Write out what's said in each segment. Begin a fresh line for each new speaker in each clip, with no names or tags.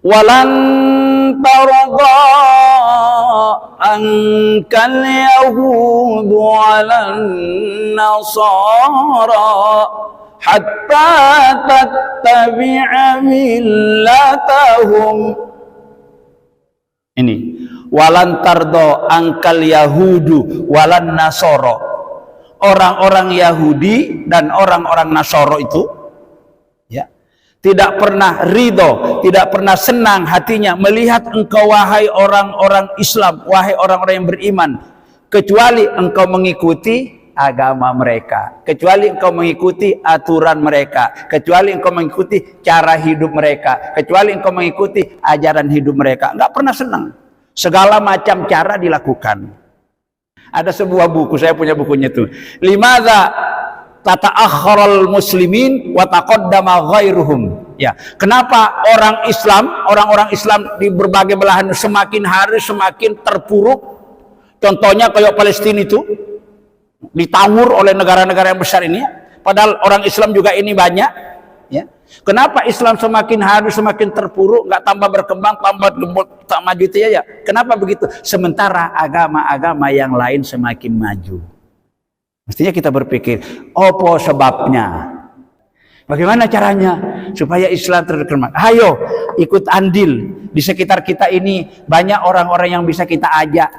walan tarda ankal yahudu walan nasara hatta tattabi'a millatahum. Ini walan tardo angkal yahudu walan nasoro, orang-orang Yahudi dan orang-orang Nasoro itu ya tidak pernah ridho, tidak pernah senang hatinya melihat engkau wahai orang-orang Islam, wahai orang-orang yang beriman, kecuali engkau mengikuti agama mereka, kecuali engkau mengikuti aturan mereka, kecuali engkau mengikuti cara hidup mereka, kecuali engkau mengikuti ajaran hidup mereka. Enggak pernah senang. Segala macam cara dilakukan. Ada sebuah buku, saya punya bukunya itu. Limadza tata'akhkharal muslimin wa taqaddama ghairuhum. Ya, kenapa orang-orang Islam di berbagai belahan semakin hari semakin terpuruk? Contohnya kayak Palestina itu ditawur oleh negara-negara yang besar ini, padahal orang Islam juga ini banyak ya. Kenapa Islam semakin hari semakin terpuruk, nggak tambah berkembang, tambah gembul, tak maju itu ya? Kenapa begitu? Sementara agama-agama yang lain semakin maju. Mestinya kita berpikir, apa sebabnya? Bagaimana caranya supaya Islam terkembang? Ayo ikut andil. Di sekitar kita ini banyak orang-orang yang bisa kita ajak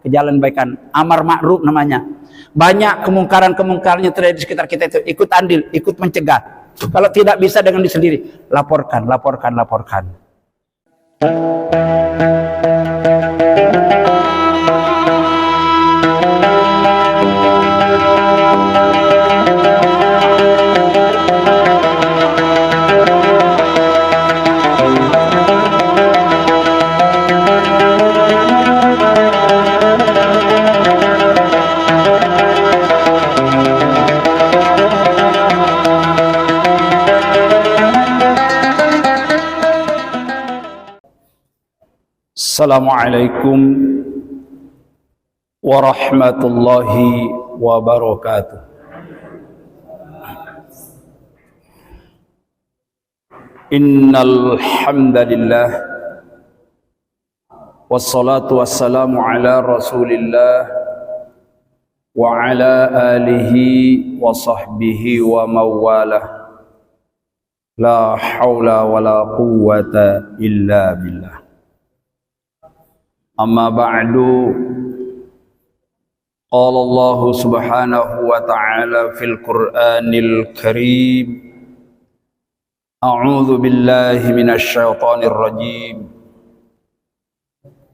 ke jalan kebaikan, amar ma'ruf namanya. Banyak kemungkaran-kemungkaran yang terjadi di sekitar kita itu, ikut andil, ikut mencegah. Kalau tidak bisa dengan diri sendiri, laporkan. Assalamualaikum warahmatullahi wabarakatuh. Innal hamdalillah wassalatu wassalamu ala Rasulillah wa ala alihi wa sahbihi wa mawalah. La haula wa la quwwata illa billah. Amma ba'du, qala Allah subhanahu wa ta'ala fil Qur'anil Karim, a'udzu billahi minasy syaithanir rajim,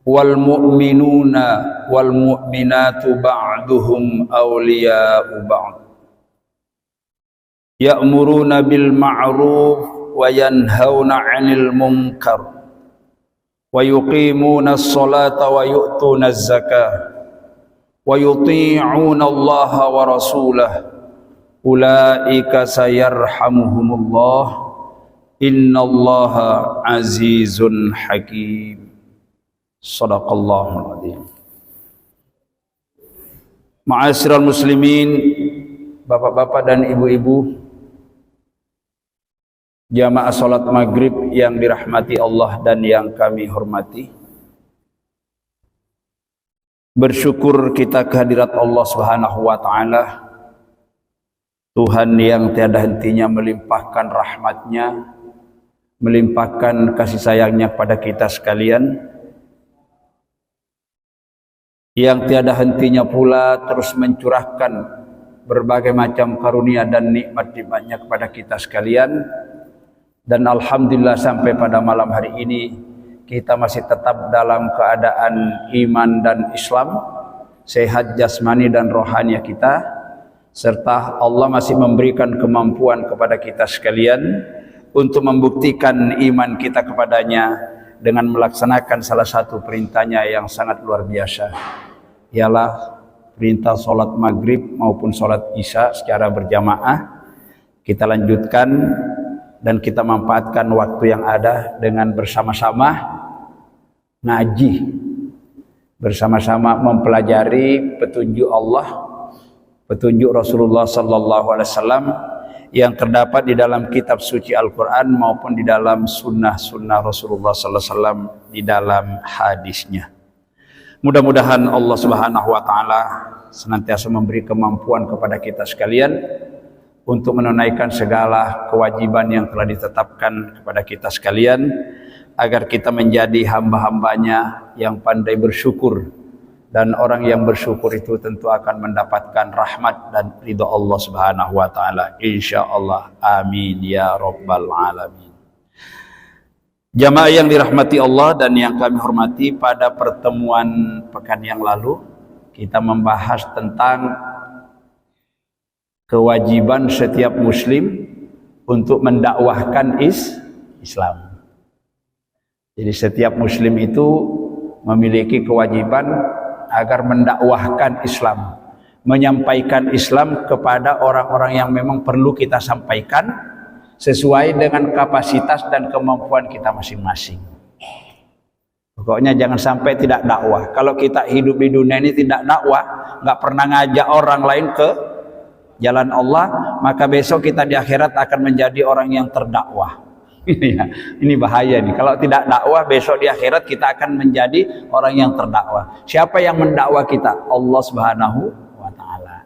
wal mu'minuna wal mu'minatu ba'duhum awliya'u ba'd, ya'muruna bil ma'ruf wa yanhauna 'anil munkar wa yuqimuna as-salata wa yu'tuna az-zakah wa yuti'una Allah wa rasulahu ulaika sayarhamuhumullah innallaha azizun hakim. Shadaqallahul adzim. Ma'asyiral muslimin, bapak-bapak dan ibu-ibu, jamaah salat maghrib yang dirahmati Allah dan yang kami hormati. Bersyukur kita kehadirat Allah Subhanahu wa ta'ala, Tuhan yang tiada hentinya melimpahkan rahmatnya, melimpahkan kasih sayangnya kepada kita sekalian, yang tiada hentinya pula terus mencurahkan berbagai macam karunia dan nikmat-nikmatnya kepada kita sekalian. Dan alhamdulillah sampai pada malam hari ini kita masih tetap dalam keadaan iman dan Islam, sehat jasmani dan rohani kita, serta Allah masih memberikan kemampuan kepada kita sekalian untuk membuktikan iman kita kepadanya dengan melaksanakan salah satu perintahnya yang sangat luar biasa, ialah perintah sholat maghrib maupun sholat isya secara berjamaah. Kita lanjutkan dan kita manfaatkan waktu yang ada dengan bersama-sama ngaji, bersama-sama mempelajari petunjuk Allah, petunjuk Rasulullah sallallahu alaihi wasallam yang terdapat di dalam kitab suci Al-Quran maupun di dalam sunnah-sunnah Rasulullah sallallahu alaihi wasallam di dalam hadisnya. Mudah-mudahan Allah Subhanahu wa taala senantiasa memberi kemampuan kepada kita sekalian untuk menunaikan segala kewajiban yang telah ditetapkan kepada kita sekalian, agar kita menjadi hamba-hambanya yang pandai bersyukur, dan orang yang bersyukur itu tentu akan mendapatkan rahmat dan ridha Allah Subhanahu wa taala, insyaallah. Amin ya rabbal alamin. Jamaah yang dirahmati Allah dan yang kami hormati, pada pertemuan pekan yang lalu kita membahas tentang kewajiban setiap muslim untuk mendakwahkan Islam. Jadi setiap muslim itu memiliki kewajiban agar mendakwahkan Islam, menyampaikan Islam kepada orang-orang yang memang perlu kita sampaikan sesuai dengan kapasitas dan kemampuan kita masing-masing. Pokoknya jangan sampai tidak dakwah. Kalau kita hidup di dunia ini tidak dakwah, nggak pernah ngajak orang lain ke jalan Allah, maka besok kita di akhirat akan menjadi orang yang terdakwah. Ini bahaya nih. Kalau tidak dakwah, besok di akhirat kita akan menjadi orang yang terdakwah. Siapa yang mendakwah kita? Allah Subhanahu wa taala.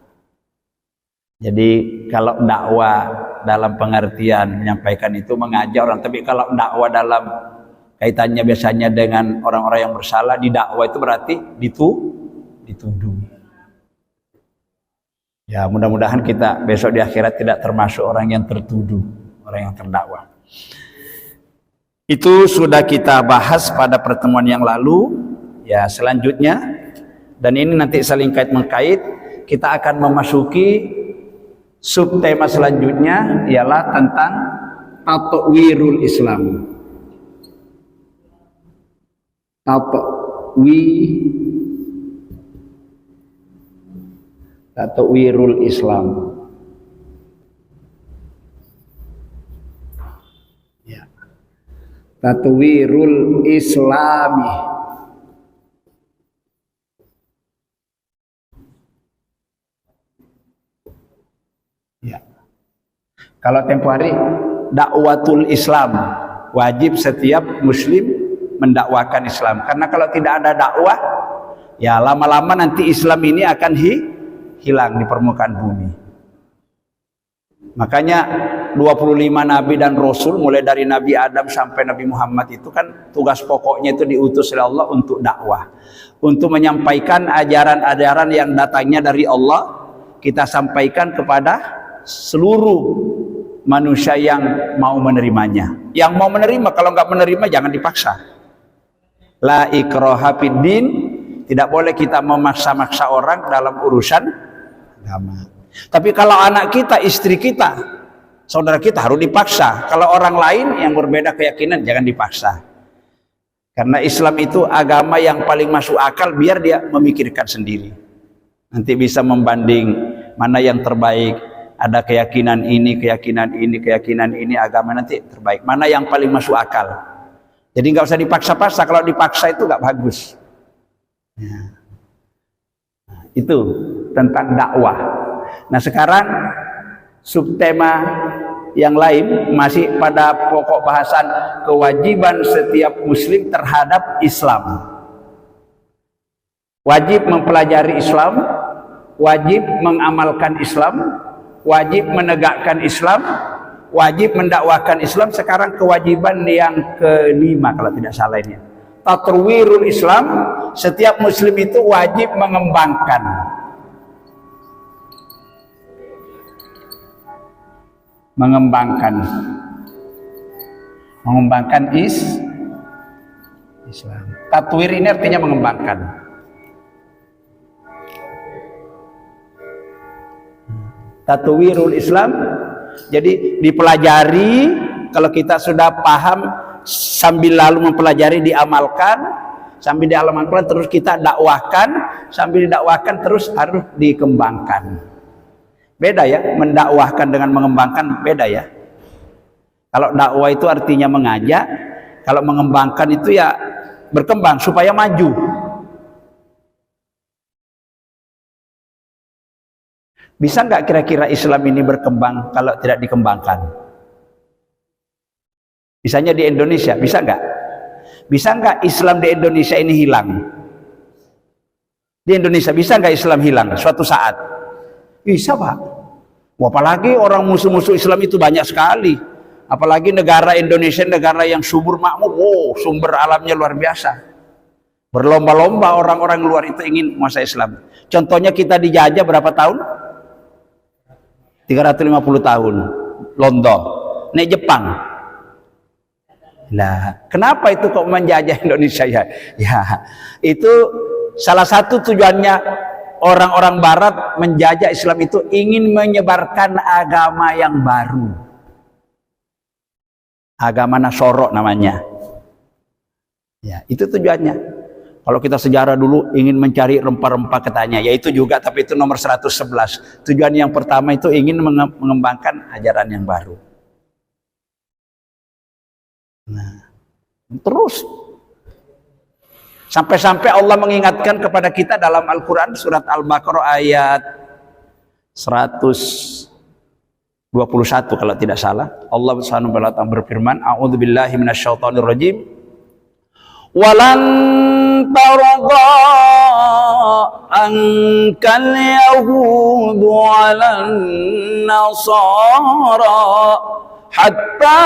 Jadi kalau dakwah dalam pengertian menyampaikan itu mengajak orang, tapi kalau dakwah dalam kaitannya biasanya dengan orang-orang yang bersalah, di dakwah itu berarti dituduh. Ya, mudah-mudahan kita besok di akhirat tidak termasuk orang yang tertuduh, orang yang terdakwah. Itu sudah kita bahas pada pertemuan yang lalu. Ya, selanjutnya, dan ini nanti saling kait-mengkait, kita akan memasuki subtema selanjutnya, ialah tentang tatwirul Islam. Tatwirul Islam. Ya. Tatwirul Islami. Ya. Kalau tempo hari dakwatul Islam, wajib setiap muslim mendakwakan Islam. Karena kalau tidak ada dakwah, ya lama-lama nanti Islam ini akan hilang di permukaan bumi. Makanya 25 nabi dan rasul mulai dari Nabi Adam sampai Nabi Muhammad itu kan tugas pokoknya itu diutus oleh Allah untuk dakwah, untuk menyampaikan ajaran-ajaran yang datangnya dari Allah, kita sampaikan kepada seluruh manusia yang mau menerimanya. Yang mau menerima, kalau nggak menerima jangan dipaksa. La ikraha fid din, tidak boleh kita memaksa-maksa orang dalam urusan agama. Tapi kalau anak kita, istri kita, saudara kita harus dipaksa. Kalau orang lain yang berbeda keyakinan jangan dipaksa. Karena Islam itu agama yang paling masuk akal, biar dia memikirkan sendiri. Nanti bisa membanding mana yang terbaik. Ada keyakinan ini, keyakinan ini, keyakinan ini, agama nanti terbaik. Mana yang paling masuk akal. Jadi nggak usah dipaksa-paksa. Kalau dipaksa itu nggak bagus. Ya. Nah, itu tentang dakwah. Nah sekarang subtema yang lain masih pada pokok bahasan kewajiban setiap muslim terhadap Islam. Wajib mempelajari Islam, wajib mengamalkan Islam, wajib menegakkan Islam, wajib mendakwakan Islam. Sekarang kewajiban yang kelima kalau tidak salah ini, tatwirul Islam. Setiap muslim itu wajib mengembangkan Islam. Tatwir ini artinya mengembangkan. Tatwirul Islam, jadi dipelajari. Kalau kita sudah paham, sambil lalu mempelajari, diamalkan, sambil diamalkan terus kita dakwahkan, sambil didakwahkan terus harus dikembangkan. Beda ya, mendakwahkan dengan mengembangkan beda ya. Kalau dakwah itu artinya mengajak, kalau mengembangkan itu ya berkembang supaya maju. Bisa nggak kira-kira Islam ini berkembang kalau tidak dikembangkan? Misalnya di Indonesia, bisa nggak? Bisa nggak Islam di Indonesia ini hilang? Di Indonesia bisa nggak Islam hilang suatu saat? Bisa, Pak. Apalagi orang musuh-musuh Islam itu banyak sekali. Apalagi negara Indonesia, negara yang subur makmur, sumber alamnya luar biasa. Berlomba-lomba orang-orang luar itu ingin menguasai Islam. Contohnya kita dijajah berapa tahun? 350 tahun. Londo. Nek Jepang. Nah, kenapa itu kok menjajah Indonesia ya? Ya, itu salah satu tujuannya orang-orang Barat menjajah Islam itu ingin menyebarkan agama yang baru. Agama Nasoro namanya. Ya, itu tujuannya. Kalau kita sejarah dulu ingin mencari rempah-rempah katanya, yaitu juga, tapi itu nomor 111. Tujuan yang pertama itu ingin mengembangkan ajaran yang baru. Nah, terus sampai-sampai Allah mengingatkan kepada kita dalam Al-Quran surat Al-Baqarah ayat 121 kalau tidak salah. Allah Subhanahu wa ta'ala berfirman, a'udzubillahi minasyaitonirrajim. Walan tarda ankal yahudu walan nasara hatta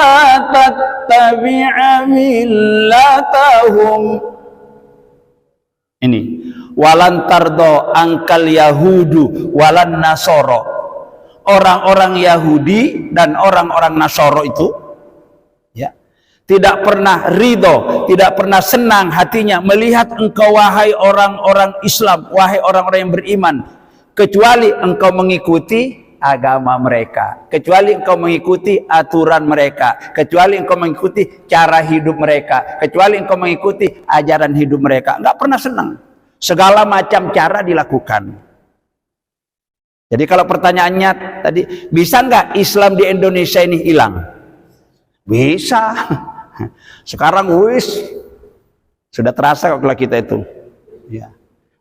tattabi'a millatahum. Ini walan tarda ankal yahudu walan nasara. Orang-orang Yahudi dan orang-orang Nasoro itu ya, tidak pernah ridho, tidak pernah senang hatinya melihat engkau wahai orang-orang Islam, wahai orang-orang yang beriman, kecuali engkau mengikuti agama mereka, kecuali engkau mengikuti aturan mereka, kecuali engkau mengikuti cara hidup mereka, kecuali engkau mengikuti ajaran hidup mereka. Enggak pernah senang. Segala macam cara dilakukan. Jadi kalau pertanyaannya tadi, bisa nggak Islam di Indonesia ini hilang? Bisa. Sekarang sudah terasa kalau kita itu. Ya.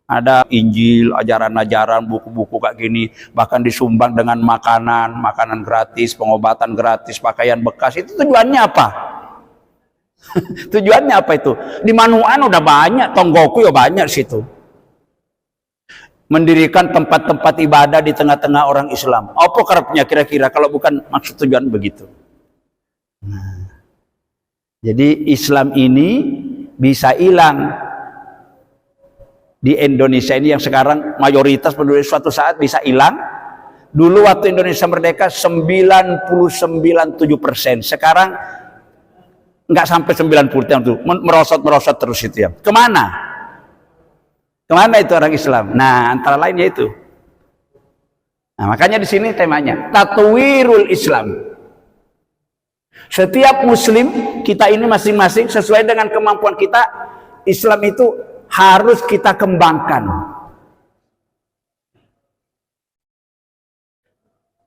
Ada Injil, ajaran-ajaran, buku-buku kayak gini, bahkan disumbang dengan makanan gratis, pengobatan gratis, pakaian bekas. Itu tujuannya apa? Tujuannya apa itu? Di Manuan udah banyak, Tonggoku ya banyak situ. Mendirikan tempat-tempat ibadah di tengah-tengah orang Islam. Apa karepnya kira-kira kalau bukan maksud tujuan begitu? Nah, jadi Islam ini bisa hilang di Indonesia ini yang sekarang mayoritas penduduk suatu saat bisa hilang. Dulu waktu Indonesia merdeka 99,7%. Sekarang nggak sampai 90% itu, merosot terus itu ya. Kemana? Kemana itu orang Islam? Nah, antara lainnya itu. Nah, makanya di sini temanya tatwirul Islam. Setiap Muslim kita ini masing-masing sesuai dengan kemampuan kita, Islam itu harus kita kembangkan.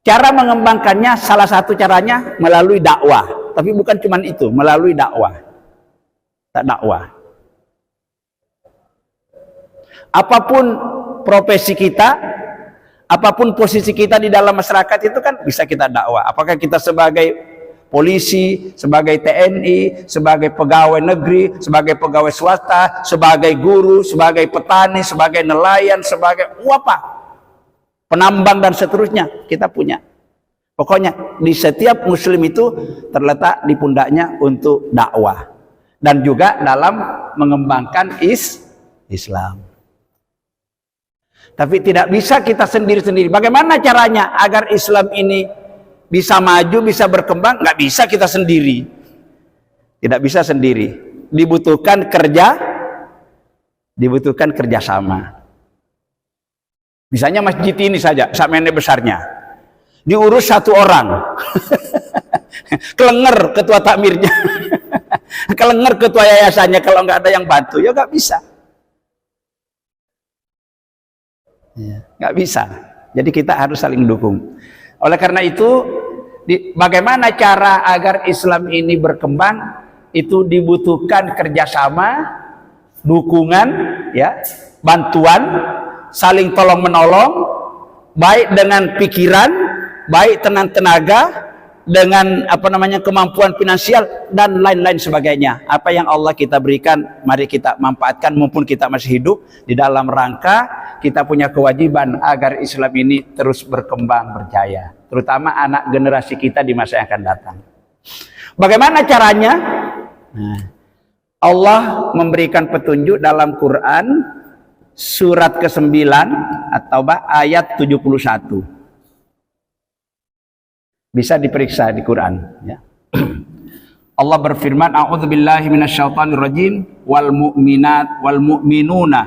Cara mengembangkannya salah satu caranya melalui dakwah, tapi bukan cuma itu, melalui dakwah. Dakwah. Apapun profesi kita, apapun posisi kita di dalam masyarakat itu kan bisa kita dakwah. Apakah kita sebagai polisi, sebagai TNI, sebagai pegawai negeri, sebagai pegawai swasta, sebagai guru, sebagai petani, sebagai nelayan, sebagai apa? Penambang dan seterusnya kita punya. Pokoknya di setiap Muslim itu terletak di pundaknya untuk dakwah dan juga dalam mengembangkan Islam. Tapi tidak bisa kita sendiri-sendiri. Bagaimana caranya agar Islam ini bisa maju, bisa berkembang? Nggak bisa kita sendiri. Tidak bisa sendiri. Dibutuhkan kerjasama. Misalnya masjid ini saja, samene besarnya, diurus satu orang. Kelenger ketua takmirnya, kelenger ketua yayasannya, kalau nggak ada yang bantu, ya nggak bisa. Nggak bisa. Jadi kita harus saling dukung. Oleh karena itu, bagaimana cara agar Islam ini berkembang? Itu dibutuhkan kerjasama, dukungan, ya, bantuan, saling tolong menolong, baik dengan pikiran, baik dengan tenaga, dengan kemampuan finansial dan lain-lain sebagainya. Apa yang Allah kita berikan, mari kita manfaatkan mumpun kita masih hidup, di dalam rangka kita punya kewajiban agar Islam ini terus berkembang berjaya, terutama anak generasi kita di masa yang akan datang. Bagaimana caranya? Nah, Allah memberikan petunjuk dalam Quran surat ke-9 At-Taubah ayat 71. Bisa diperiksa di Quran, ya. Allah berfirman, a'udzubillahi minasyaitonirrajim, wal mu'minat wal mu'minuna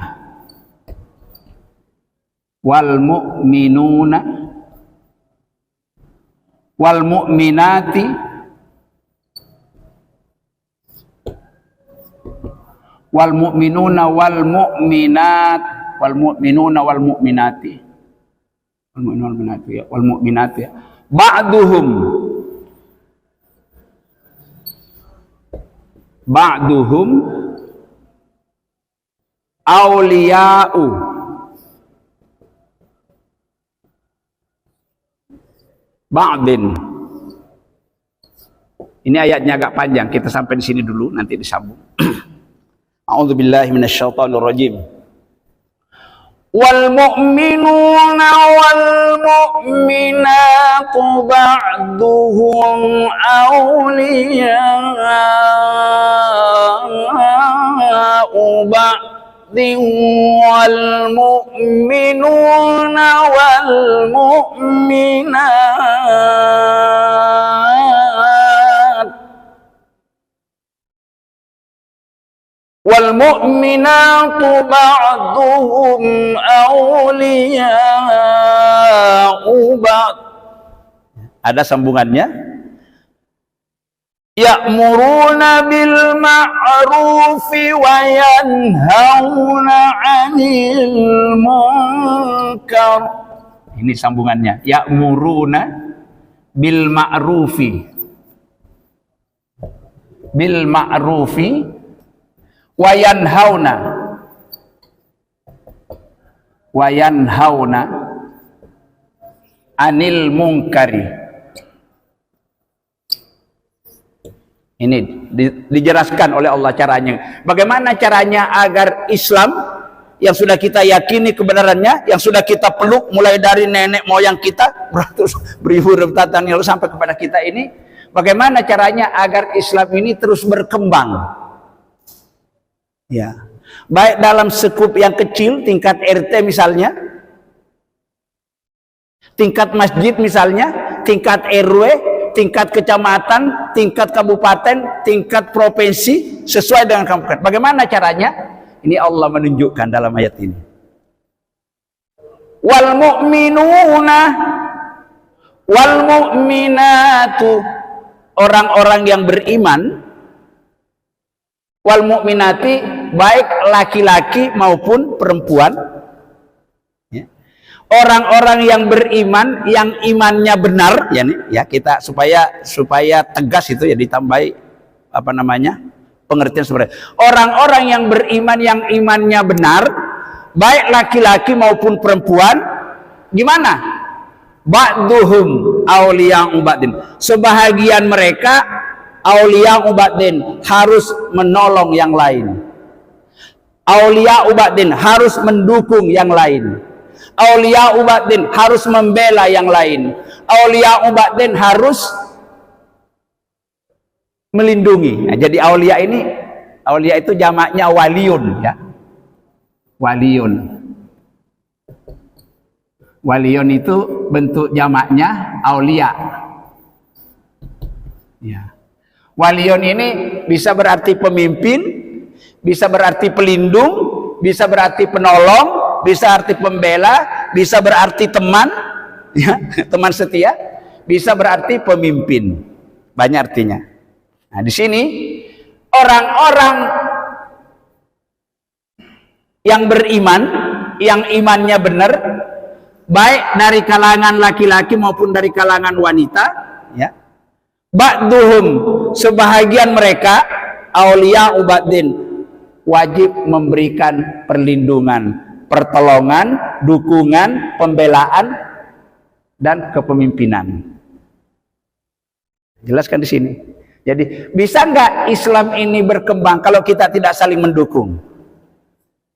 wal mu'minuna wal mu'minati wal mu'minuna wal mu'minat wal mu'minuna wal mu'minati wal mu'minati wal mu'minati ba'duhum awliya'u ba'din. Ini ayatnya agak panjang, kita sampai di sini dulu, nanti disambung. A'udzubillahi minasyaitonirrajim. Wal mu'minuna wal mu'minatu ba'duhum awliya'u ba'din wal mu'minuna wal mu'minat wal mu'minatu ba'duhum awliya'u ba'd. Ada sambungannya. Ya'muruna bil ma'rufi wa yanhauna 'anil munkar. Ini sambungannya. Ya'muruna bil ma'rufi wa yanhauna 'anil munkari. Ini dijelaskan oleh Allah caranya. Bagaimana caranya agar Islam yang sudah kita yakini kebenarannya, yang sudah kita peluk mulai dari nenek moyang kita beratus beribu tahun yang lalu sampai kepada kita ini, bagaimana caranya agar Islam ini terus berkembang? Ya, baik dalam skup yang kecil, tingkat RT misalnya, tingkat masjid misalnya, tingkat RW, tingkat kecamatan, tingkat kabupaten, tingkat provinsi, sesuai dengan kabupaten. Bagaimana caranya? Ini Allah menunjukkan dalam ayat ini. Wal mu'minuna wal mu'minatu, orang-orang yang beriman, wal mu'minati, baik laki-laki maupun perempuan, orang-orang yang beriman, yang imannya benar, ya kita supaya tegas itu ya, ditambahi pengertian seperti orang-orang yang beriman, yang imannya benar, baik laki-laki maupun perempuan. Gimana? Ba'duhum awliya'u ba'din, sebahagian mereka awliya'u ba'din, harus menolong yang lain. Awliya'u ba'din, harus mendukung yang lain. Awliya'u ba'din, harus membela yang lain. Awliya'u ba'din, harus melindungi. Nah, jadi awliya itu jamaknya waliyun, ya. Waliyun itu bentuk jamaknya awliya. Ya. Waliyun ini bisa berarti pemimpin, bisa berarti pelindung, bisa berarti penolong, bisa arti pembela, bisa berarti teman, ya, teman setia, bisa berarti pemimpin. Banyak artinya. Nah, di sini orang-orang yang beriman, yang imannya benar, baik dari kalangan laki-laki maupun dari kalangan wanita, ya. Ba'duhum, sebahagian mereka, awliya'u ba'din, wajib memberikan perlindungan, pertolongan, dukungan, pembelaan dan kepemimpinan. Jelaskan di sini. Jadi bisa nggak Islam ini berkembang kalau kita tidak saling mendukung?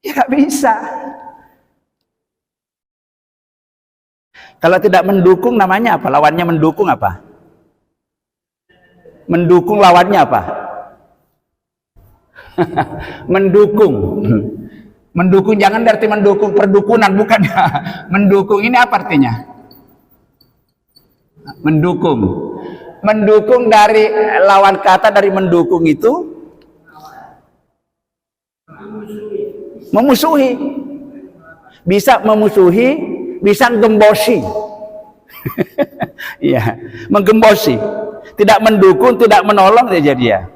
Ya nggak bisa. Kalau tidak mendukung namanya apa? Lawannya mendukung apa? Mendukung lawannya apa? Mendukung. Mendukung jangan berarti mendukung perdukunan, bukan. Mendukung ini apa artinya? Mendukung. Mendukung dari lawan kata dari mendukung itu memusuhi. Bisa memusuhi, bisa gembosi. Iya, menggembosi. Tidak mendukung, tidak menolong saja dia.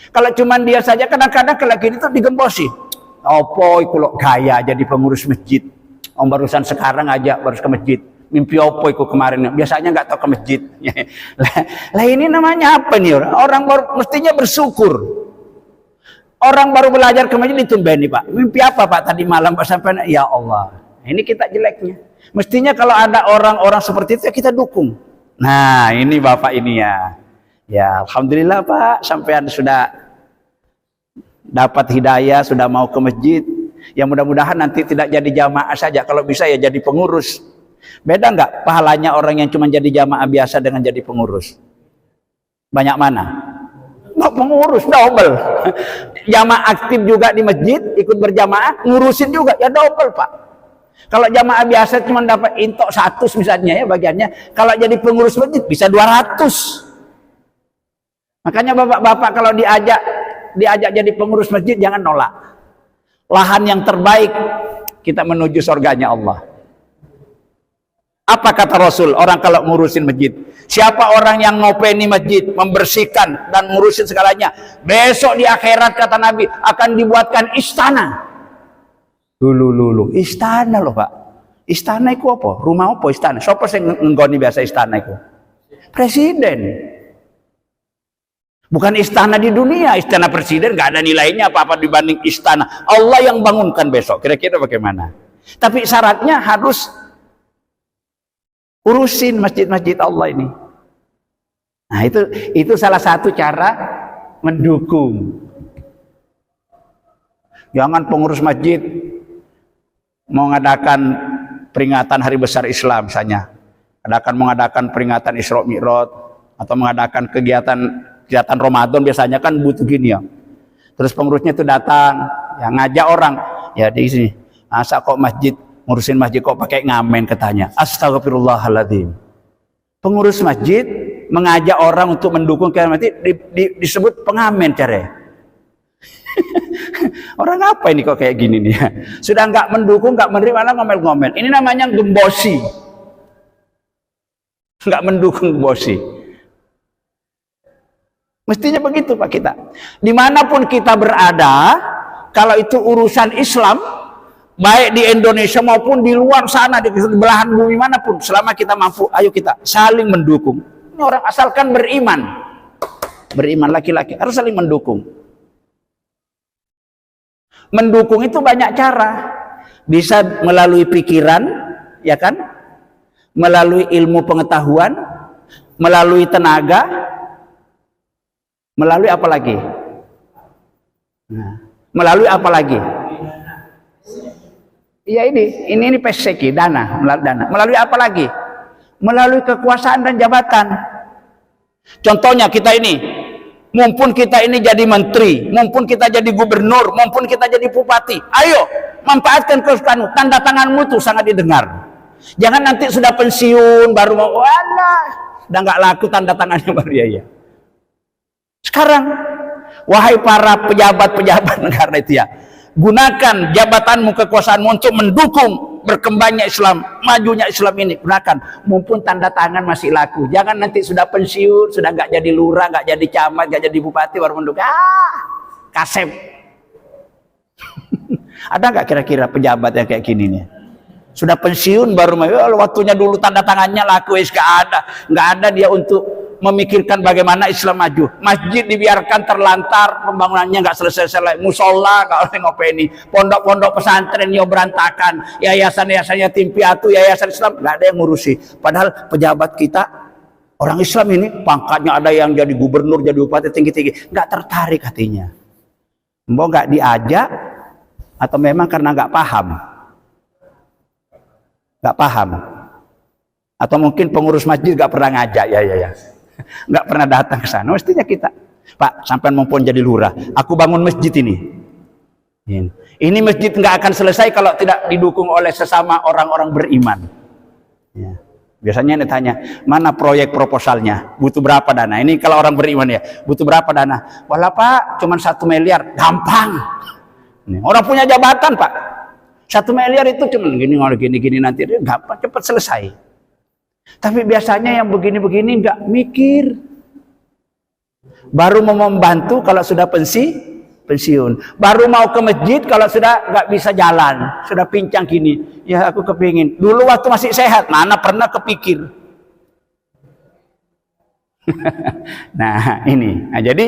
Kalau cuma dia saja kadang-kadang kalau gini tuh digembosi. Opo iku lho gaya jadi pengurus masjid. Om barusan sekarang aja baru ke masjid. Mimpi opo iku kemarin. Biasanya nggak tahu ke masjid. Lah ini namanya apa nih orang? Orang baru mestinya bersyukur. Orang baru belajar ke masjid ditumbeni, Pak. Mimpi apa Pak tadi malam Pak sampai ya Allah. Ini kita jeleknya. Mestinya kalau ada orang-orang seperti itu ya kita dukung. Nah, ini Bapak ini ya. Ya, alhamdulillah Pak, sampean sudah dapat hidayah, sudah mau ke masjid. Ya mudah-mudahan nanti tidak jadi jamaah saja, kalau bisa ya jadi pengurus. Beda nggak pahalanya orang yang cuma jadi jamaah biasa dengan jadi pengurus? Banyak mana? Nggak pengurus, double. Jamaah aktif juga di masjid, ikut berjamaah, ngurusin juga, ya double Pak. Kalau jamaah biasa cuma dapat intok 100 misalnya ya bagiannya, kalau jadi pengurus masjid bisa 200. Makanya bapak-bapak kalau diajak jadi pengurus masjid jangan nolak. Lahan yang terbaik kita menuju surganya Allah. Apa kata Rasul orang kalau ngurusin masjid? Siapa orang yang ngopeni masjid, membersihkan dan ngurusin segalanya, besok di akhirat kata Nabi akan dibuatkan istana. Lulu istana loh Pak. Istana itu apa? Rumah apa istana? Siapa sing nggoni biasa istana itu? Presiden. Bukan istana di dunia, istana presiden nggak ada nilainya apa-apa dibanding istana Allah yang bangunkan besok. Kira-kira bagaimana? Tapi syaratnya harus urusin masjid-masjid Allah ini. Nah itu salah satu cara mendukung. Jangan pengurus masjid mau mengadakan peringatan hari besar Islam misalnya, mengadakan peringatan Isra Mi'raj atau mengadakan kegiatan Ramadan biasanya kan butuh gini ya. Terus pengurusnya itu datang, ya ngajak orang, ya di sini. Masa kok ngurusin masjid kok pakai ngamen katanya. Astagfirullahaladzim. Pengurus masjid mengajak orang untuk mendukung kegiatan masjid disebut pengamen cara. Orang apa ini kok kayak gini nih? Sudah nggak mendukung, nggak menerima, malah ngomel-ngomel. Ini namanya gembosi. Nggak mendukung, gembosi. Mestinya begitu Pak kita. Dimanapun kita berada, kalau itu urusan Islam, baik di Indonesia maupun di luar sana, di belahan bumi manapun, selama kita mampu, ayo kita saling mendukung. Ini orang asalkan beriman. Beriman laki-laki harus saling mendukung. Mendukung itu banyak cara. Bisa melalui pikiran, ya kan? Melalui ilmu pengetahuan, melalui tenaga, melalui apa lagi? Nah, melalui apa lagi? Ya ini PSK, dana, melalui dana. Melalui apa lagi? Melalui kekuasaan dan jabatan. Contohnya kita ini, mumpun kita ini jadi menteri, mumpun kita jadi gubernur, mumpun kita jadi bupati, ayo manfaatkan kekuasaan. Tanda tanganmu tuh sangat didengar. Jangan nanti sudah pensiun baru mau, walah, udah nggak laku tanda tangannya baru ya. Sekarang, wahai para pejabat-pejabat negara itu ya, gunakan jabatanmu, kekuasaanmu untuk mendukung berkembangnya Islam, majunya Islam ini. Gunakan, mumpun tanda tangan masih laku. Jangan nanti sudah pensiun, sudah nggak jadi lurah, nggak jadi camat, nggak jadi bupati baru mendukung. Kasep. Ada nggak kira-kira pejabat yang kayak gini nih? Sudah pensiun baru waktunya dulu tanda tangannya laku, nggak ada dia untuk memikirkan bagaimana Islam maju. Masjid dibiarkan terlantar, pembangunannya nggak selesai-selesai. Musola nggak oleh ngopeni, pondok-pondok pesantren yo berantakan, yayasan-yayasan yatim piatu, yayasan Islam nggak ada yang ngurusi. Padahal pejabat kita orang Islam ini, pangkatnya ada yang jadi gubernur, jadi bupati tinggi-tinggi, nggak tertarik hatinya. Mbok nggak diajak atau memang karena nggak paham? Nggak paham. Atau mungkin pengurus masjid nggak pernah ngajak, ya. Nggak pernah datang ke sana. Mestinya kita, Pak, sampai mumpun jadi lurah, aku bangun masjid ini. Ini masjid nggak akan selesai kalau tidak didukung oleh sesama orang-orang beriman. Ya. Biasanya ini tanya, mana proyek proposalnya? Butuh berapa dana? Ini kalau orang beriman ya, butuh berapa dana? Walah Pak, cuma 1 miliar, gampang. Orang punya jabatan Pak, 1 miliar itu cuma gini nanti, gampang, cepat selesai. Tapi biasanya yang begini-begini nggak mikir. Baru mau membantu kalau sudah pensiun. Baru mau ke masjid kalau sudah nggak bisa jalan, sudah pincang gini. Ya aku kepingin. Dulu waktu masih sehat, mana pernah kepikir. Nah ini. Nah, jadi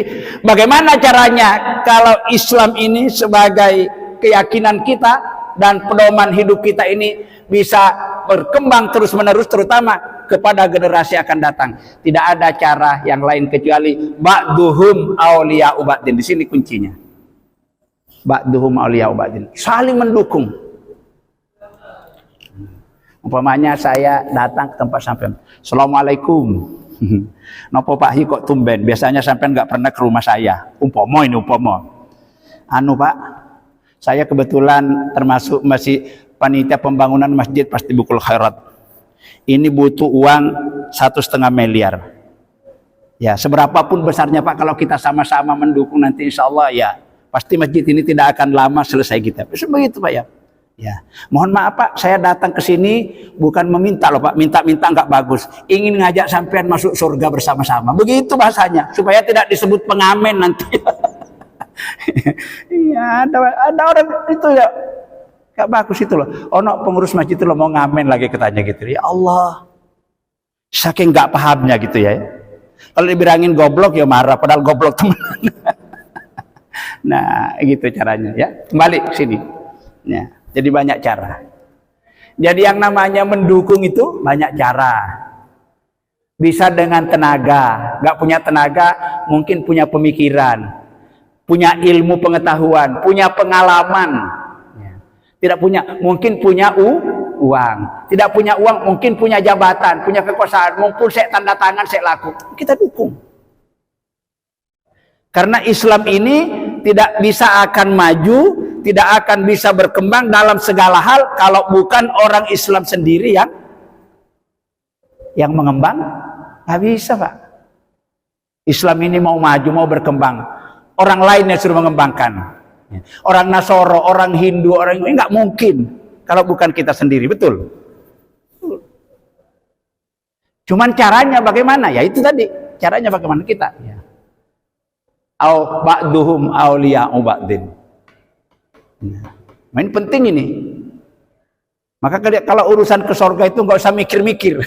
bagaimana caranya kalau Islam ini sebagai keyakinan kita dan pedoman hidup kita ini bisa berkembang terus-menerus, terutama kepada generasi akan datang. Tidak ada cara yang lain kecuali ba'duhum awliya'u ba'din. Di sini kuncinya. Ba'duhum awliya'u ba'din. Saling mendukung. Umpamanya saya datang ke tempat sampean. Assalamualaikum. Nopo Pak Hi kok tumben? Biasanya sampean nggak pernah ke rumah saya. Umpama. Anu Pak, saya kebetulan termasuk masih panitia pembangunan masjid pasti Bukul Khairat. Ini butuh uang 1,5 miliar. Ya, seberapapun besarnya Pak, kalau kita sama-sama mendukung nanti insya Allah ya pasti masjid ini tidak akan lama selesai kita. Begitu Pak ya. Ya, mohon maaf Pak, saya datang ke sini bukan meminta loh Pak, minta-minta nggak bagus. Ingin ngajak sampean masuk surga bersama-sama. Begitu bahasanya, supaya tidak disebut pengamen nanti. Iya, ada orang itu ya. Gak bagus itu loh. Ono pengurus masjid itu loh mau ngamen lagi katanya gitu. Ya Allah, saking gak pahamnya gitu ya. Kalau dibilangin goblok ya marah, padahal goblok temenan. Nah gitu caranya ya. Kembali ke sini ya. Jadi banyak cara. Jadi yang namanya mendukung itu banyak cara. Bisa dengan tenaga. Gak punya tenaga mungkin punya pemikiran, punya ilmu pengetahuan, punya pengalaman. Tidak punya, mungkin punya uang. Tidak punya uang, mungkin punya jabatan, punya kekuasaan. Mumpul saya tanda tangan, saya laku. Kita dukung. Karena Islam ini tidak bisa akan maju, tidak akan bisa berkembang dalam segala hal kalau bukan orang Islam sendiri yang mengembang. Nggak bisa Pak. Islam ini mau maju, mau berkembang, orang lain yang suruh mengembangkan. Orang Nasoro, orang Hindu, orang ini nggak mungkin kalau bukan kita sendiri, betul. Cuman caranya bagaimana? Ya itu tadi, caranya bagaimana kita. Ya. Au ba'duhum awliya'u ba'din. Nah, ini penting ini. Maka kalau urusan ke surga itu nggak usah mikir-mikir.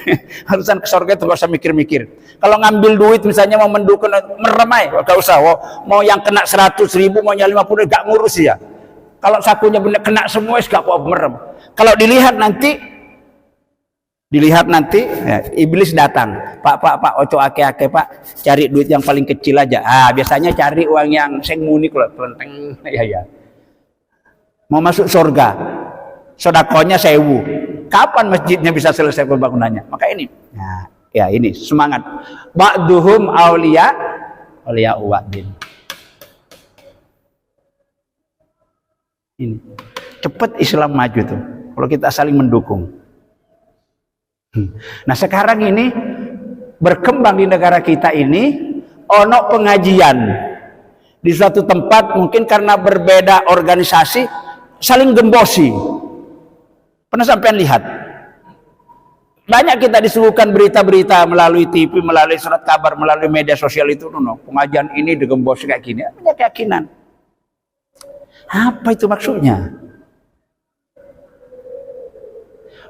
Urusan ke surga itu nggak usah mikir-mikir. Kalau ngambil duit misalnya mau mendukung meremai, nggak usah. Mau yang kena 100.000, mau yang 50, nggak ngurus ya. Kalau sakunya benar kena semua, nggak apa merem. Kalau dilihat nanti ya, iblis datang. Pak, ojo ake-ake Pak, cari duit yang paling kecil aja. Biasanya cari uang yang seng munik loh, kelenteng. Ya. Mau masuk surga. Sodakonya 1.000. Kapan masjidnya bisa selesai pembangunannya? Maka ini, ya ini semangat. Ba'duhum awliya'u ba'din. Ini cepat Islam maju tuh. Kalau kita saling mendukung. Nah sekarang ini berkembang di negara kita ini, ono pengajian di suatu tempat mungkin karena berbeda organisasi saling gembosi. Pernah sampean lihat? Banyak kita disuguhkan berita-berita melalui TV, melalui surat kabar, melalui media sosial itu, pengajian ini digembos kayak gini. Punya keyakinan. Apa itu maksudnya?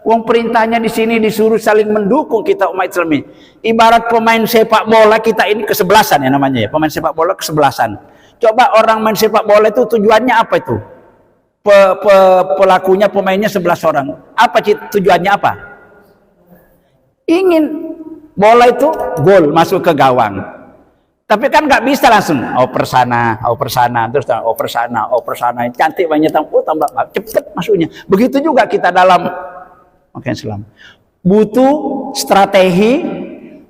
Wong perintahnya di sini disuruh saling mendukung kita umat Islam ini. Ibarat pemain sepak bola kita ini kesebelasan ya namanya ya. Pemain sepak bola kesebelasan. Coba orang main sepak bola itu tujuannya apa itu? Pelakunya pemainnya 11 orang. Apa tujuannya apa? Ingin bola itu gol masuk ke gawang. Tapi kan nggak bisa langsung oper sana, terus oper sana, cantik banyak tambah cepet masuknya. Begitu juga kita dalam Islam. Butuh strategi,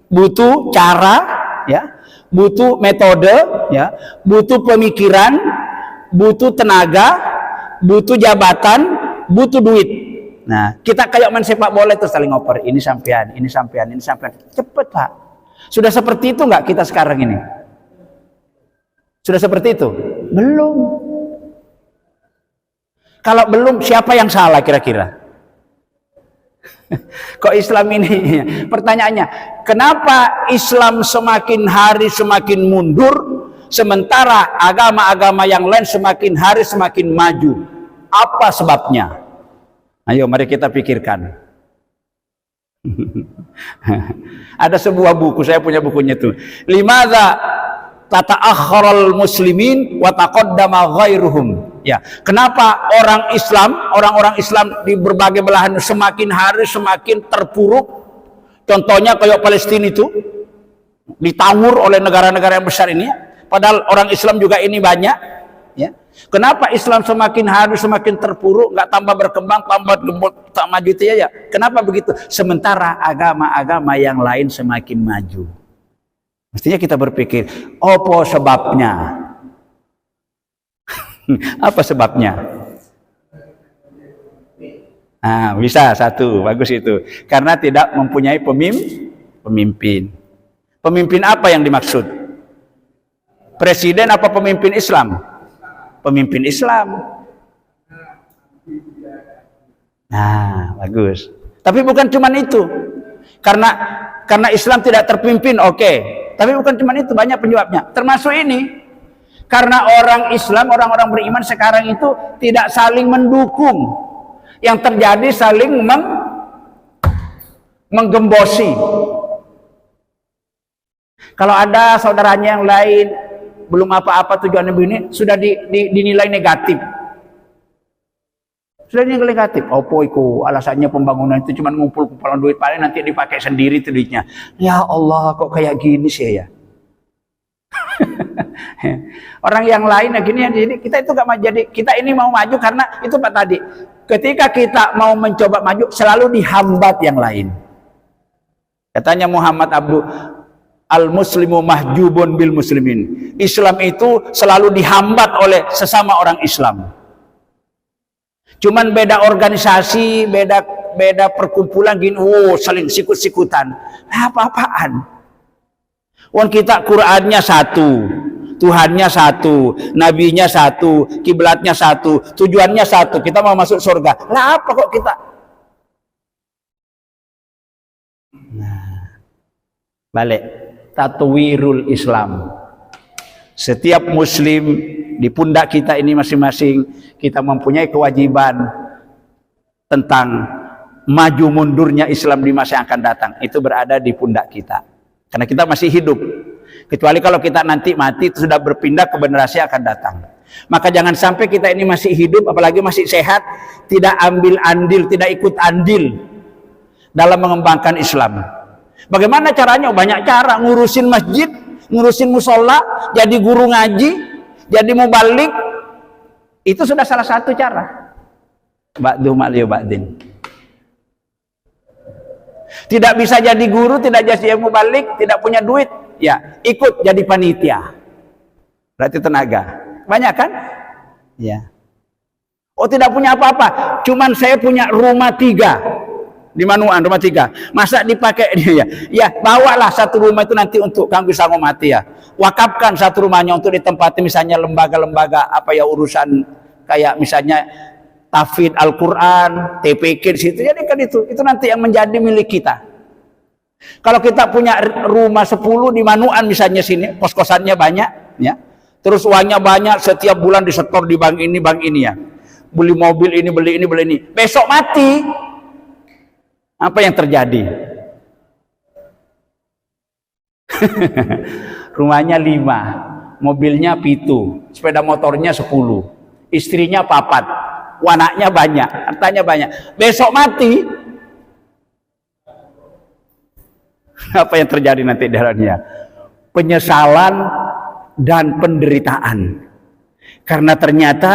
butuh cara, ya, butuh metode, ya, butuh pemikiran, butuh tenaga, butuh jabatan, butuh duit. Nah, kita kayak main sepak bola itu saling oper, ini sampean, cepet Pak. Sudah seperti itu nggak kita sekarang ini? Sudah seperti itu? Belum. Kalau belum, siapa yang salah kira-kira? Kok Islam ini? Pertanyaannya, kenapa Islam semakin hari semakin mundur, sementara agama-agama yang lain semakin hari semakin maju? Apa sebabnya? Ayo mari kita pikirkan. Ada sebuah buku, saya punya bukunya itu. Limadza tata'akhkharal muslimin wa taqaddama ghairuhum. Ya, kenapa orang-orang Islam di berbagai belahan semakin hari semakin terpuruk? Contohnya kayak Palestina itu ditawur oleh negara-negara yang besar ini, padahal orang Islam juga ini banyak, ya. Kenapa Islam semakin hari semakin terpuruk, nggak tambah berkembang, tambah tak maju itu ya? Kenapa begitu? Sementara agama-agama yang lain semakin maju. Mestinya kita berpikir, apa sebabnya? Apa sebabnya? Nah, bisa satu, bagus itu. Karena tidak mempunyai pemimpin. Pemimpin apa yang dimaksud? Presiden apa pemimpin Islam? Pemimpin Islam. Nah, bagus. Tapi bukan cuma itu. Karena Islam tidak terpimpin, oke. Tapi bukan cuma itu, banyak penyebabnya. Termasuk ini. Karena orang Islam, orang-orang beriman sekarang itu tidak saling mendukung. Yang terjadi saling menggembosi. Kalau ada saudaranya yang lain belum apa-apa tujuannya begini, sudah dinilai negatif. Sudah dinilai negatif. Opo iku alasannya pembangunan itu cuma ngumpul-kumpulan duit, paling nanti dipakai sendiri duitnya. Ya Allah, kok kayak gini sih ya? Orang yang lain gini ya, jadi kita itu gak mau, jadi kita ini mau maju karena itu Pak tadi, ketika kita mau mencoba maju selalu dihambat yang lain. Katanya Muhammad Abdul al-muslimu mahjubun bil muslimin. Islam itu selalu dihambat oleh sesama orang Islam. Cuman beda organisasi, beda perkumpulan gini, saling sikut-sikutan. Apa-apaan? Wong kita Qur'annya satu, Tuhannya satu, nabinya satu, kiblatnya satu, tujuannya satu. Kita mau masuk surga. Lah apa kok kita? Nah, balik. Tatwirul Islam. Setiap muslim di pundak kita ini masing-masing, kita mempunyai kewajiban tentang maju mundurnya Islam di masa yang akan datang. Itu berada di pundak kita. Karena kita masih hidup. Kecuali kalau kita nanti mati, itu sudah berpindah ke generasi yang akan datang. Maka jangan sampai kita ini masih hidup, apalagi masih sehat, tidak ambil andil, tidak ikut andil dalam mengembangkan Islam. Bagaimana caranya? Banyak cara. Ngurusin masjid, ngurusin musola, jadi guru ngaji, jadi mubalik. Itu sudah salah satu cara. Ba'du ma'liyu ba'din. Tidak bisa jadi guru, tidak jadi mubalik, tidak punya duit, ya ikut jadi panitia. Berarti tenaga. Banyak kan? Ya. Oh, tidak punya apa-apa. Cuman saya punya rumah 3 di Manuan, rumah 3. Masa dipakai dia? Ya, bawalah satu rumah itu nanti untuk Kang bisa mati ya. Wakafkan satu rumahnya untuk ditempati misalnya lembaga-lembaga apa ya, urusan kayak misalnya tahfidz Al-Quran, TPQ di situ. Jadi kan itu nanti yang menjadi milik kita. Kalau kita punya rumah 10 di Manuan misalnya sini, kos-kosannya banyak, ya. Terus uangnya banyak, setiap bulan disetor di bank ini ya. Beli mobil ini, beli ini. Besok mati. Apa yang terjadi? Rumahnya 5, mobilnya 7, sepeda motornya 10, istrinya 4, anaknya banyak, hartanya banyak. Besok mati. Apa yang terjadi nanti di dalamnya? Penyesalan dan penderitaan. Karena ternyata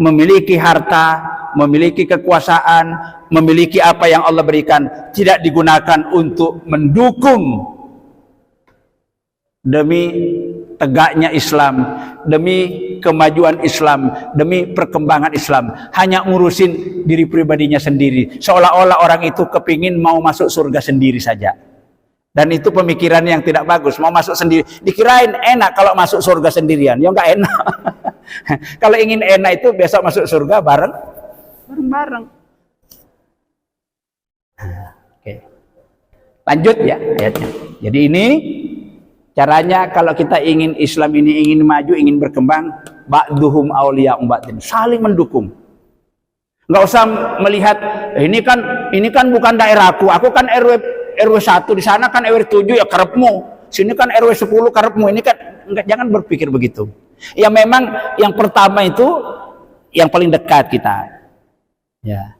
memiliki harta, memiliki kekuasaan, memiliki apa yang Allah berikan tidak digunakan untuk mendukung demi tegaknya Islam, demi kemajuan Islam, demi perkembangan Islam. Hanya ngurusin diri pribadinya sendiri, seolah-olah orang itu kepingin mau masuk surga sendiri saja. Dan itu pemikiran yang tidak bagus. Mau masuk sendiri, dikirain enak kalau masuk surga sendirian. Ya nggak enak. Kalau ingin enak itu besok masuk surga bareng-bareng. Oke. Lanjut ya ayatnya. Jadi ini caranya kalau kita ingin Islam ini ingin maju, ingin berkembang, ba'duhum awliya'um ba'din, saling mendukung. Nggak usah melihat ini kan bukan daerahku, aku kan RW 1, di sana kan RW 7 ya karepmu, sini kan RW 10 karepmu. Ini kan enggak, jangan berpikir begitu. Ya memang yang pertama itu yang paling dekat kita. Ya.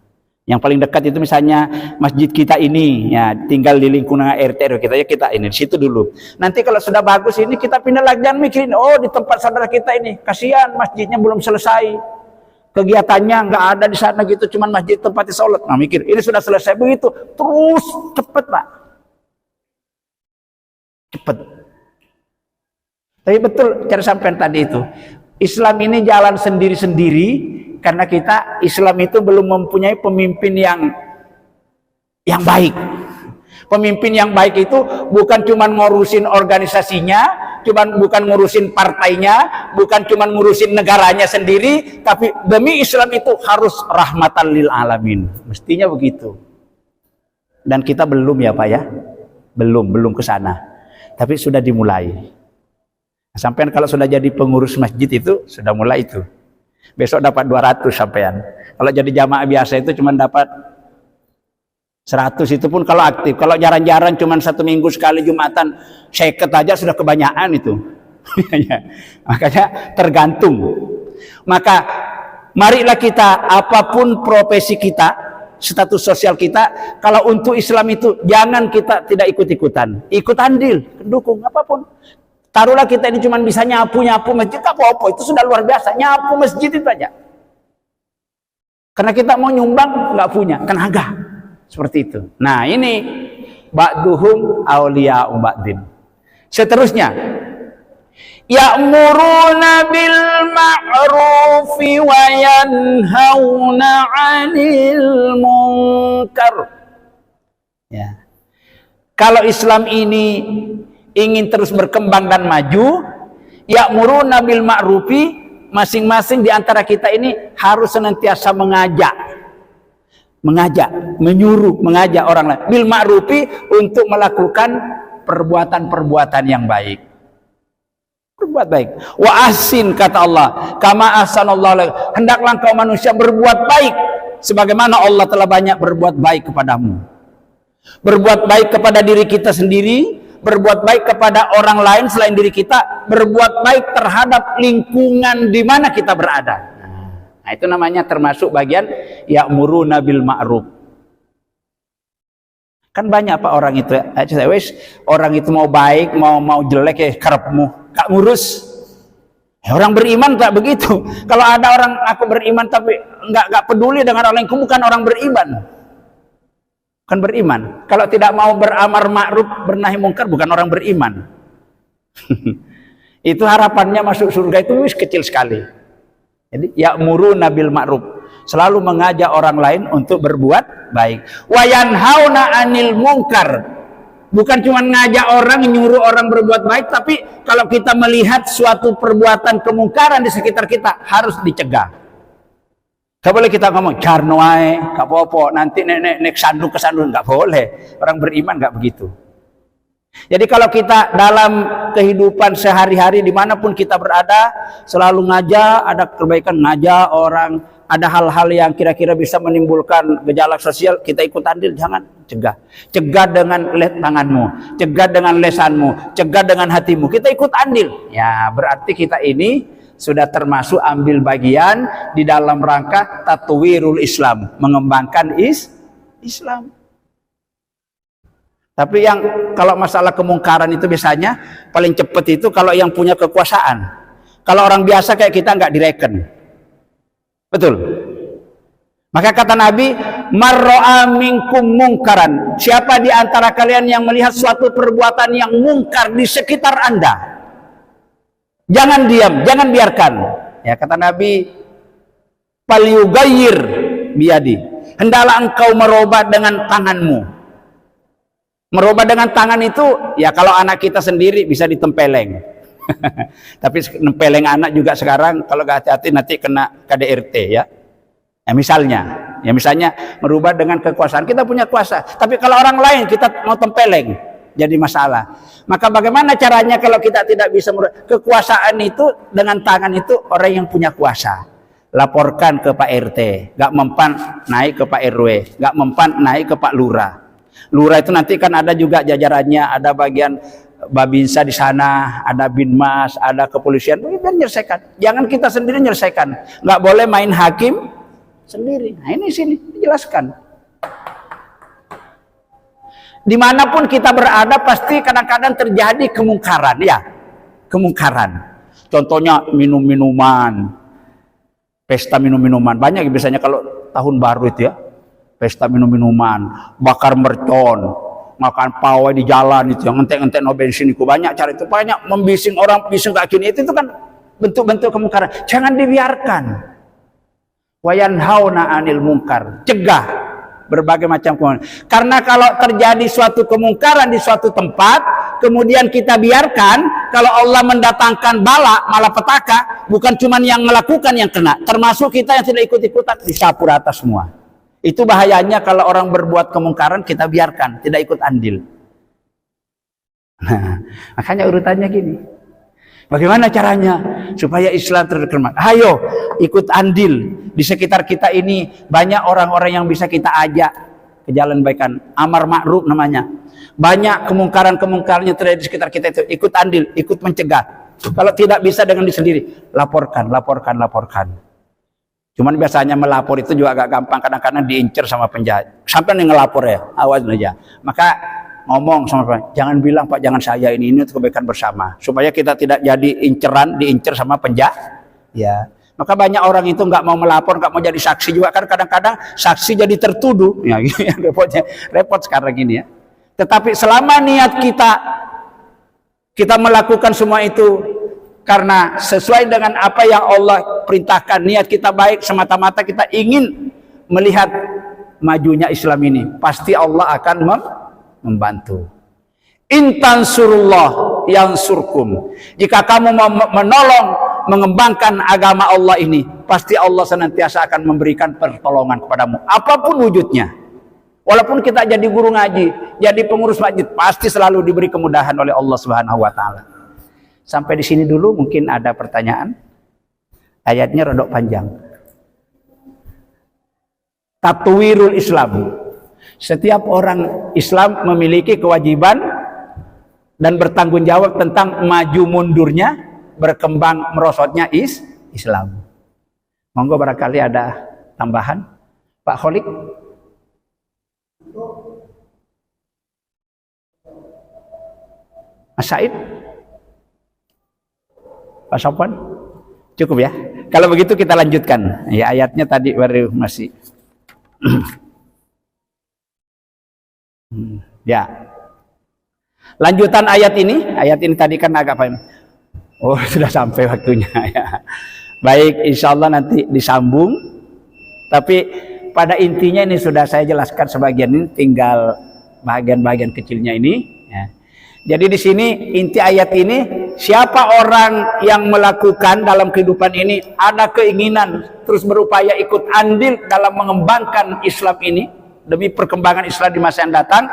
Yang paling dekat itu misalnya masjid kita ini, ya tinggal di lingkungan RT RW kita, ya kita ini di situ dulu. Nanti kalau sudah bagus ini kita pindah lagi, jangan mikirin oh di tempat saudara kita ini, kasihan masjidnya belum selesai, kegiatannya nggak ada di sana gitu, cuman masjid tempatnya sholat. Nah mikir ini sudah selesai begitu, terus cepet Pak, cepet. Tapi betul cara sampean tadi itu, Islam ini jalan sendiri-sendiri. Karena kita Islam itu belum mempunyai pemimpin yang baik. Pemimpin yang baik itu bukan cuma ngurusin organisasinya, bukan ngurusin partainya, bukan cuma ngurusin negaranya sendiri, tapi demi Islam itu harus rahmatan lil alamin. Mestinya begitu. Dan kita belum ya Pak ya, belum ke sana. Tapi sudah dimulai. Sampean kalau sudah jadi pengurus masjid itu sudah mulai itu. Besok dapat 200 sampean. Kalau jadi jamaah biasa itu cuma dapat 100, itu pun kalau aktif. Kalau jarang-jarang cuma 1 minggu sekali Jumatan, 50 aja sudah kebanyakan itu. Makanya tergantung. Maka marilah kita, apapun profesi kita, status sosial kita, kalau untuk Islam itu jangan kita tidak ikut-ikutan, ikut andil, dukung apapun. Taruhlah kita ini cuma bisa nyapu masjid, apa-apa, itu sudah luar biasa. Nyapu masjid itu aja. Karena kita mau nyumbang nggak punya tenaga seperti itu. Nah ini ba'duhum awliya'u ba'din. Seterusnya, ya'muruna bil ma'rufi wa yanhauna 'anil munkar. Ya. Kalau Islam ini ingin terus berkembang dan maju, ya'muruna bil ma'rufi, masing-masing di antara kita ini harus senantiasa mengajak, mengajak orang lain bil ma'rufi, untuk melakukan perbuatan-perbuatan yang baik. Berbuat baik. Wa ahsin, kata Allah, kama ahsanallahu, hendaklah engkau manusia berbuat baik sebagaimana Allah telah banyak berbuat baik kepadamu. Berbuat baik kepada diri kita sendiri, berbuat baik kepada orang lain selain diri kita, berbuat baik terhadap lingkungan di mana kita berada. Nah, itu namanya termasuk bagian ya'muruna bil ma'ruf. Kan banyak Pak orang itu, orang itu mau baik, mau jelek ya karepmu, gak ngurus. Ya, orang beriman tak begitu. Kalau ada orang aku beriman tapi nggak peduli dengan orang lain, bukan orang beriman. Kan beriman. Kalau tidak mau beramar ma'ruf, bernahi mungkar, bukan orang beriman. Itu harapannya masuk surga itu kecil sekali. Jadi ya'muruna bil ma'ruf, selalu mengajak orang lain untuk berbuat baik. Wa yanhauna 'anil munkar, bukan cuma ngajak orang, nyuruh orang berbuat baik, tapi kalau kita melihat suatu perbuatan kemungkaran di sekitar kita harus dicegah. Gak boleh kita ngomong carno ae, gak apa-apa, nanti nek sandung ke sandung, gak boleh. Orang beriman gak begitu. Jadi kalau kita dalam kehidupan sehari-hari dimanapun kita berada, selalu ngajak, ada kebaikan ngajak orang, ada hal-hal yang kira-kira bisa menimbulkan gejala sosial, kita ikut andil, jangan, cegah. Cegah dengan tanganmu, cegah dengan lesanmu, cegah dengan hatimu, kita ikut andil. Ya, berarti kita ini sudah termasuk ambil bagian di dalam rangka tatwirul Islam, mengembangkan Islam. Tapi yang kalau masalah kemungkaran itu biasanya paling cepat itu kalau yang punya kekuasaan. Kalau orang biasa kayak kita nggak direken. Betul. Maka kata Nabi, marro'a minkum mungkaran. Siapa di antara kalian yang melihat suatu perbuatan yang mungkar di sekitar Anda, jangan diam, jangan biarkan. Ya, kata Nabi, falyughayyir biyadi. Hendaklah engkau merubah dengan tanganmu. Merubah dengan tangan itu, ya kalau anak kita sendiri bisa ditempeleng. Tapi nempeleng anak juga sekarang kalau gak hati-hati nanti kena KDRT ya. Ya misalnya merubah dengan kekuasaan. Kita punya kuasa, tapi kalau orang lain kita mau tempeleng, jadi masalah. Maka bagaimana caranya kalau kita tidak bisa merubah kekuasaan itu dengan tangan itu? Orang yang punya kuasa, laporkan ke Pak RT, gak mempan naik ke Pak RW, gak mempan naik ke Pak Lurah. Lurah itu nanti kan ada juga jajarannya, ada bagian Babinsa di sana, ada Binmas, ada kepolisian, biar menyelesaikan. Jangan kita sendiri menyelesaikan. Nggak boleh main hakim sendiri. Nah ini sini dijelaskan. Dimanapun kita berada pasti kadang-kadang terjadi kemungkaran, ya, kemungkaran. Contohnya minum-minuman, pesta minum-minuman banyak biasanya kalau tahun baru itu ya. Pesta minum-minuman, bakar mercon, makan pawai di jalan itu, yang entek-entek no bensin itu banyak cara itu, banyak membising orang, bising kayak gini itu kan bentuk-bentuk kemungkaran. Jangan dibiarkan. Wayanhauna 'anil munkar, cegah berbagai macam kemungkaran. Karena kalau terjadi suatu kemungkaran di suatu tempat, kemudian kita biarkan, kalau Allah mendatangkan bala, malapetaka, bukan cuma yang melakukan yang kena, termasuk kita yang tidak ikut-ikutan, disapu rata semua. Itu bahayanya kalau orang berbuat kemungkaran kita biarkan, tidak ikut andil. Nah, makanya urutannya gini. Bagaimana caranya supaya Islam terkenal? Ayo ikut andil. Di sekitar kita ini banyak orang-orang yang bisa kita ajak ke jalan kebaikan. Amar ma'ruf namanya. Banyak kemungkaran-kemungkaran yang terjadi di sekitar kita itu. Ikut andil, ikut mencegah. Kalau tidak bisa dengan diri sendiri, laporkan. Cuman biasanya melapor itu juga agak gampang, kadang-kadang diincer sama penjahat. Sampai nih ngelapor ya, awas aja. Maka ngomong sama Pak, jangan bilang Pak, jangan saya ini untuk kebaikan bersama. Supaya kita tidak jadi diincer sama penjahat. Ya. Maka banyak orang itu nggak mau melapor, nggak mau jadi saksi juga kan, kadang-kadang saksi jadi tertuduh. Ya, repot sekarang ini ya. Tetapi selama niat kita melakukan semua itu karena sesuai dengan apa yang Allah perintahkan, niat kita baik, semata-mata kita ingin melihat majunya Islam ini, pasti Allah akan membantu. Intansurullah yansurkum. Jika kamu menolong, mengembangkan agama Allah ini, pasti Allah senantiasa akan memberikan pertolongan kepadamu, apapun wujudnya. Walaupun kita jadi guru ngaji, jadi pengurus masjid, pasti selalu diberi kemudahan oleh Allah Subhanahu wa taala. Sampai di sini dulu, mungkin ada pertanyaan. Ayatnya rodok panjang. Tatwirul Islam. Setiap orang Islam memiliki kewajiban dan bertanggung jawab tentang maju mundurnya, berkembang merosotnya Islam. Monggo barangkali ada tambahan, Pak Kholik. Mas Said. Pak Sofwan, cukup ya. Kalau begitu kita lanjutkan. Ya, ayatnya tadi baru masih. Ya. Lanjutan ayat ini tadi kan agak paham. Oh, sudah sampai waktunya ya. Baik, insya Allah nanti disambung. Tapi pada intinya ini sudah saya jelaskan sebagian, ini tinggal bagian-bagian kecilnya ini. Ya. Jadi di sini inti ayat ini, siapa orang yang melakukan dalam kehidupan ini ada keinginan terus berupaya ikut andil dalam mengembangkan Islam ini demi perkembangan Islam di masa yang datang.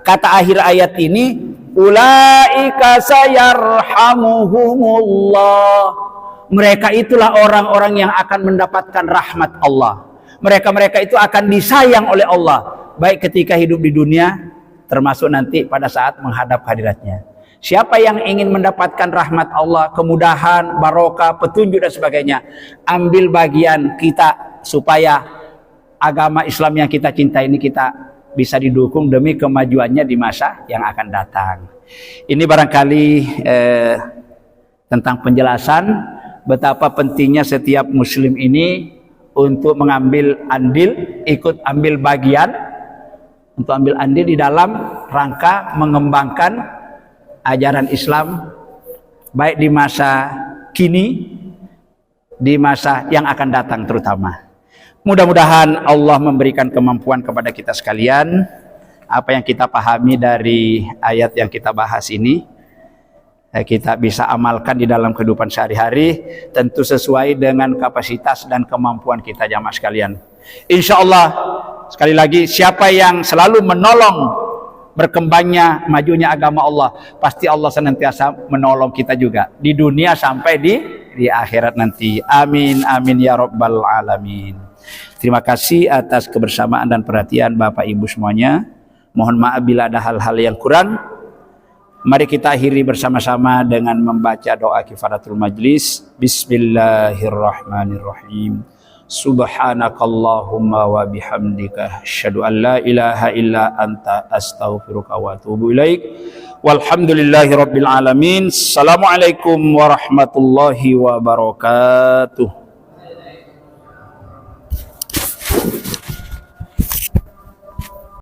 Kata akhir ayat ini, ulaika sayarhamuhumullah. Mereka itulah orang-orang yang akan mendapatkan rahmat Allah. Mereka-mereka itu akan disayang oleh Allah, baik ketika hidup di dunia, termasuk nanti pada saat menghadap hadiratnya. Siapa yang ingin mendapatkan rahmat Allah, kemudahan, barokah, petunjuk dan sebagainya, ambil bagian kita supaya agama Islam yang kita cintai ini kita bisa didukung demi kemajuannya di masa yang akan datang. Ini barangkali tentang penjelasan betapa pentingnya setiap muslim ini untuk mengambil andil, ikut ambil bagian, untuk ambil andil di dalam rangka mengembangkan ajaran Islam baik di masa kini, di masa yang akan datang terutama. Mudah-mudahan Allah memberikan kemampuan kepada kita sekalian, apa yang kita pahami dari ayat yang kita bahas ini kita bisa amalkan di dalam kehidupan sehari-hari, tentu sesuai dengan kapasitas dan kemampuan kita jamaah sekalian. Insya Allah, sekali lagi, siapa yang selalu menolong berkembangnya, majunya agama Allah, pasti Allah senantiasa menolong kita juga di dunia sampai di akhirat nanti. Amin, amin ya rabbal alamin. Terima kasih atas kebersamaan dan perhatian Bapak Ibu semuanya. Mohon maaf bila ada hal-hal yang kurang. Mari kita akhiri bersama-sama dengan membaca doa kifaratul majlis. Bismillahirrahmanirrahim. Subhanakallahumma wa bihamdika asyhadu an la ilaha illa anta astaghfiruka wa atubu ilaik. Walhamdulillahirabbil alamin. Assalamualaikum warahmatullahi wabarakatuh.